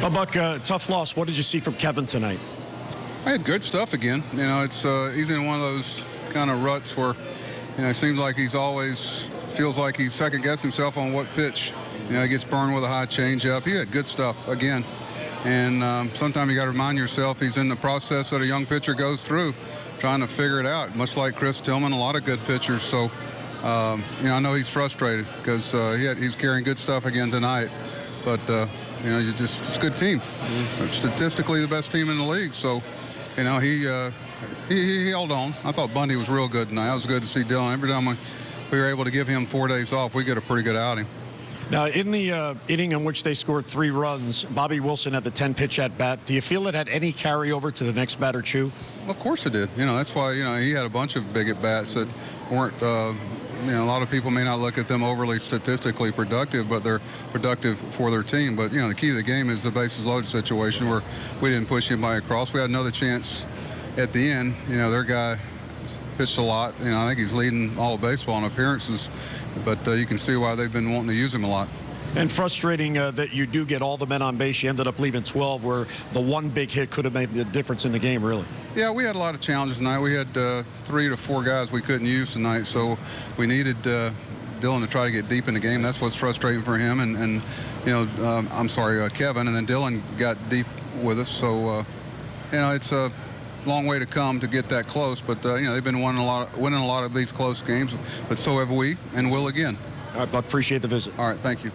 Well, Buck, tough loss. What did you see from Kevin tonight? I had good stuff again. You know, it's he's in one of those kind of ruts where, you know, it seems like he's always feels like he's second-guessing himself on what pitch. You know, he gets burned with a high changeup. He had good stuff again. And sometimes you got to remind yourself he's in the process that a young pitcher goes through, trying to figure it out, much like Chris Tillman, a lot of good pitchers. So, you know, I know he's frustrated because he's carrying good stuff again tonight. But, you know, it's a good team. Statistically the best team in the league. So, you know, he held on. I thought Bundy was real good tonight. It was good to see Dylan. Every time we were able to give him 4 days off, we get a pretty good outing. Now, in the inning in which they scored 3 runs, Bobby Wilson had the 10-pitch at-bat. Do you feel it had any carryover to the next batter, Chew? Of course it did. You know, that's why, you know, he had a bunch of big at-bats that weren't, you know, a lot of people may not look at them overly statistically productive, but they're productive for their team. But, you know, the key to the game is the bases loaded situation where we didn't push anybody across. We had another chance at the end. You know, their guy pitched a lot. You know, I think he's leading all of baseball in appearances. But you can see why they've been wanting to use him a lot. And frustrating that you do get all the men on base. You ended up leaving 12, where the one big hit could have made the difference in the game, really. Yeah, we had a lot of challenges tonight. We had 3 to 4 guys we couldn't use tonight, so we needed Dylan to try to get deep in the game. That's what's frustrating for him. And you know, I'm sorry, Kevin. And then Dylan got deep with us. So, you know, it's a long way to come to get that close. But, you know, they've been winning a lot of these close games. But so have we, and will again. All right, Buck, appreciate the visit. All right, thank you.